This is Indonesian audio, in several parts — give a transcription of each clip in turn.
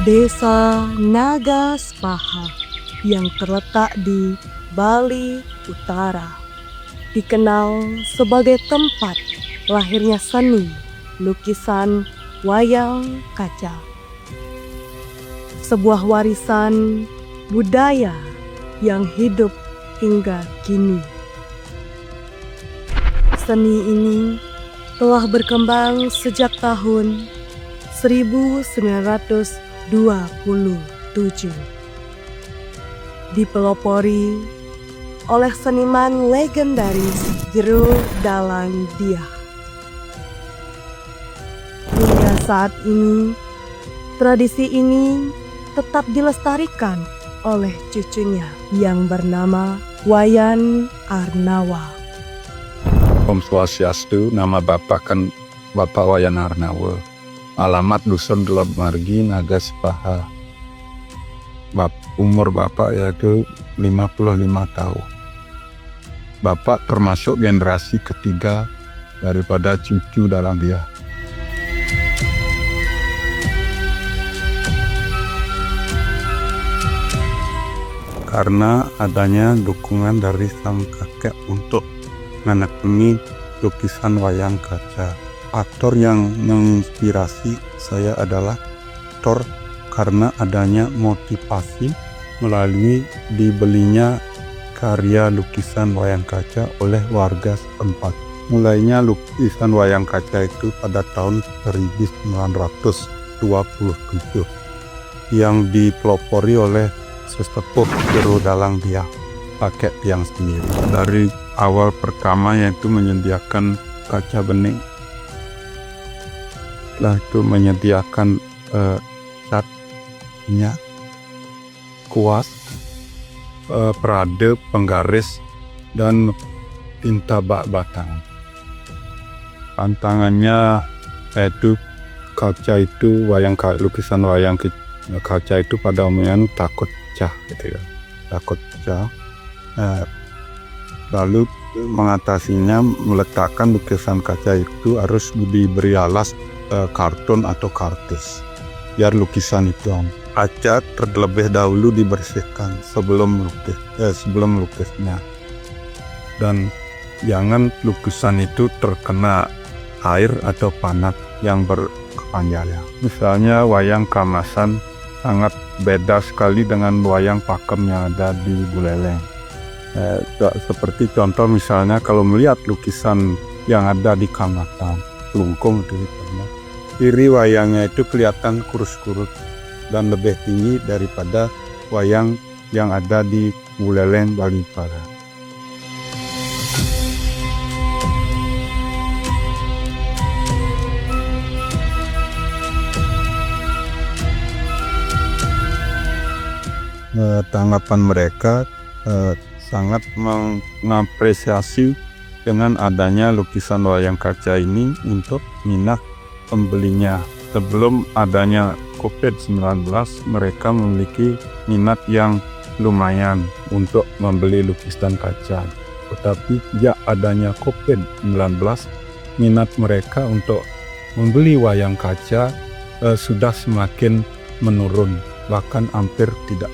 Desa Nagaspaha yang terletak di Bali Utara dikenal sebagai tempat lahirnya seni lukisan wayang kaca, sebuah warisan budaya yang hidup hingga kini. Seni ini telah berkembang sejak tahun 1927, dipelopori oleh seniman legendaris Jero Dalang Diah. Hingga saat ini, tradisi ini tetap dilestarikan oleh cucunya yang bernama Wayan Arnawa. Om Swastiastu, nama Bapak kan Bapak Wayan Arnawa. Alamat Dusun Delap Margi, Nagaspaha. Umur Bapak yaitu 55 tahun. Bapak termasuk generasi ketiga daripada cucu Dalang Diah. Karena adanya dukungan dari sang kakek untuk menekuni lukisan wayang kaca. Aktor yang menginspirasi saya adalah aktor karena adanya motivasi melalui dibelinya karya lukisan wayang kaca oleh warga setempat. Mulainya lukisan wayang kaca itu pada tahun 1927 yang dipelopori oleh sesepuh Jero Dalang Diah pakai tiang sendiri. Dari awal pertama yaitu menyediakan kaca bening, setelah itu menyediakan cat minyak, kuas, perade, penggaris, dan tinta bak batang. Tantangannya yaitu kaca itu lukisan wayang kaca itu pada umumnya takut pecah gitu ya, takut pecah. Lalu mengatasinya meletakkan lukisan kaca itu harus diberi alas karton atau kartus biar lukisan itu kaca terlebih dahulu dibersihkan sebelum lukisnya, dan jangan lukisan itu terkena air atau panas yang berkepanjangan. Misalnya wayang Kamasan sangat beda sekali dengan wayang pakem yang ada di Buleleng. Seperti contoh misalnya kalau melihat lukisan yang ada di Kamasan, Lungkung itu kiri wayangnya itu kelihatan kurus-kurus dan lebih tinggi daripada wayang yang ada di Buleleng, Bali Utara. Tanggapan mereka sangat mengapresiasi dengan adanya lukisan wayang kaca ini untuk minat pembelinya. Sebelum adanya COVID-19, mereka memiliki minat yang lumayan untuk membeli lukisan kaca. Tetapi sejak adanya COVID-19, minat mereka untuk membeli wayang kaca sudah semakin menurun, bahkan hampir tidak.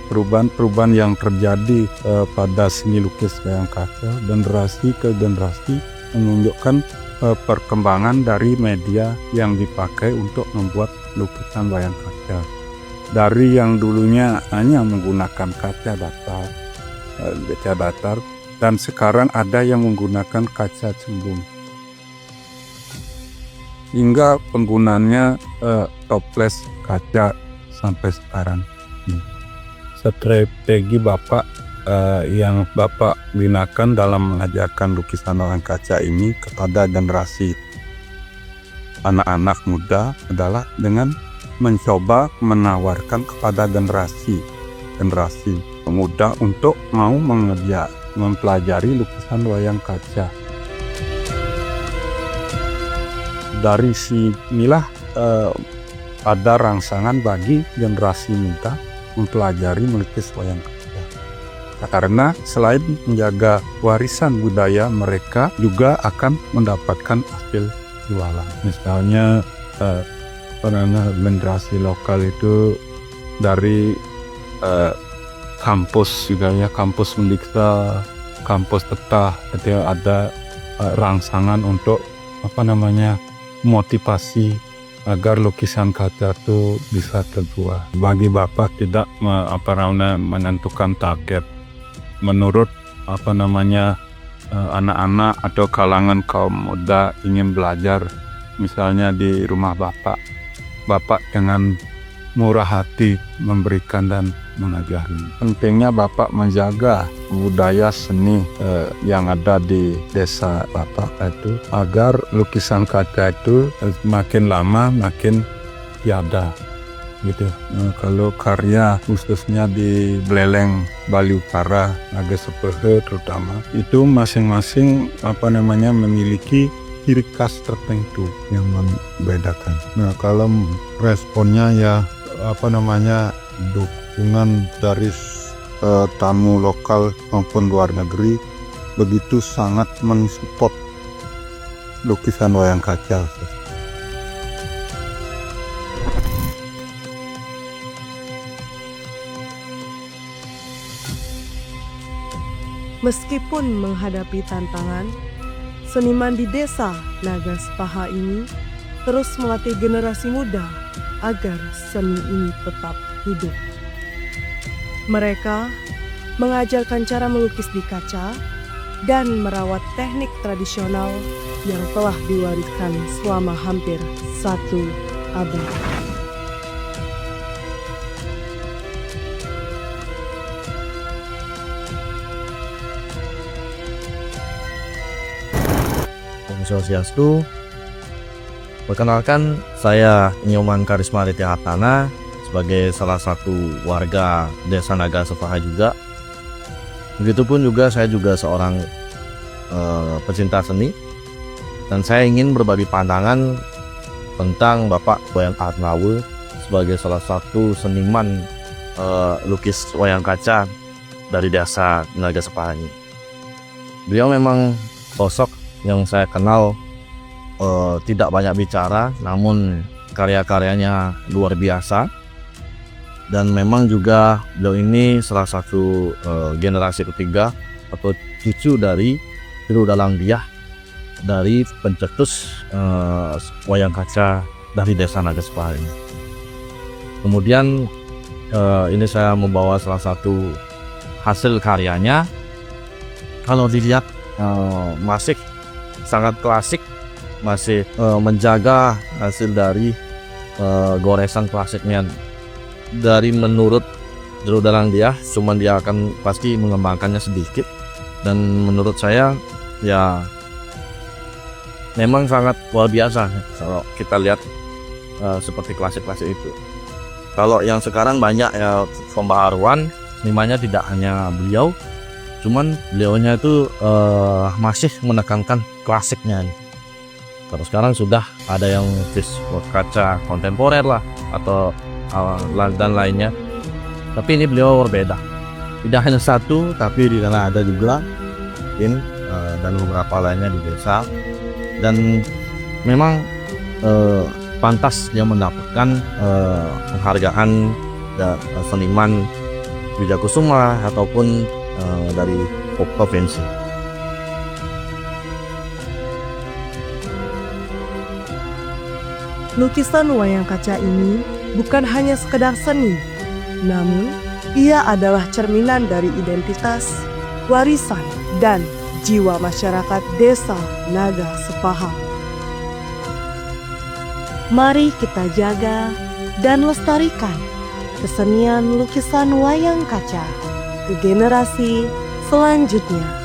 Perubahan-perubahan yang terjadi pada seni lukis wayang kaca generasi ke generasi menunjukkan perkembangan dari media yang dipakai untuk membuat lukisan wayang kaca. Dari yang dulunya hanya menggunakan kaca datar, dan sekarang ada yang menggunakan kaca cembung. Hingga penggunaannya toples kaca sampai sekarang. Strategi Bapak yang Bapak gunakan dalam mengajarkan lukisan wayang kaca ini kepada generasi anak-anak muda adalah dengan mencoba menawarkan kepada generasi muda untuk mau mempelajari lukisan wayang kaca. Dari sinilah ada rangsangan bagi generasi muda mempelajari melukis wayang kaca. Karena selain menjaga warisan budaya, mereka juga akan mendapatkan hasil jualan. Misalnya generasi lokal itu dari kampus juga ya, kampus Mendikta, kampus Tetah, itu ada rangsangan untuk motivasi agar lukisan kaca itu bisa terbuat. Bagi Bapak tidak menentukan target. Menurut anak-anak atau kalangan kaum muda ingin belajar, misalnya di rumah Bapak dengan murah hati memberikan dan mengajari. Pentingnya Bapak menjaga budaya seni yang ada di desa Bapak itu agar lukisan kaca itu makin lama makin tiada gitu. Kalau karya khususnya di Beleleng Bali Utara, Naga Sepehe terutama, itu masing-masing memiliki ciri khas tertentu yang membedakan. Nah, kalau responnya ya dukungan dari tamu lokal maupun luar negeri begitu sangat mensupport lukisan wayang kaca. Meskipun menghadapi tantangan, seniman di desa Naga Sepaha ini terus melatih generasi muda agar seni ini tetap hidup. Mereka mengajarkan cara melukis di kaca dan merawat teknik tradisional yang telah diwariskan selama hampir 1 abad. Om Swastiastu. Perkenalkan, saya Nyoman Karisma Aditya Hartana sebagai salah satu warga Desa Naga Sepaha juga. Begitupun juga saya juga seorang pecinta seni, dan saya ingin berbagi pandangan tentang Bapak Boyan Arnawe sebagai salah satu seniman lukis wayang kaca dari Desa Naga Sepaha ini. Beliau memang sosok yang saya kenal tidak banyak bicara, namun karya-karyanya luar biasa. Dan memang juga beliau ini salah satu generasi ketiga atau cucu dari Tiru Dalang Diah, dari pencetus wayang kaca dari Desa Naga Sepaha ini. Kemudian ini saya membawa salah satu hasil karyanya. Kalau dilihat masih sangat klasik, masih menjaga hasil dari goresan klasiknya. Dari menurut Tiru Dalang Diah, cuman dia akan pasti mengembangkannya sedikit, dan menurut saya ya memang sangat luar biasa kalau kita lihat seperti klasik-klasik itu. Kalau yang sekarang banyak ya pembaharuan, senimannya tidak hanya beliau, cuman beliaunya itu masih menekankan klasiknya. Terus sekarang sudah ada yang lukis kaca kontemporer lah atau dan lainnya. Tapi ini beliau berbeda. Tidak hanya satu, tapi di sana ada juga dan beberapa lainnya di desa. Dan memang pantas dia mendapatkan penghargaan seniman Wijakusuma ataupun dari provinsi. Lukisan wayang kaca ini bukan hanya sekedar seni, namun ia adalah cerminan dari identitas, warisan, dan jiwa masyarakat Desa Naga Sepaha. Mari kita jaga dan lestarikan kesenian lukisan wayang kaca ke generasi selanjutnya.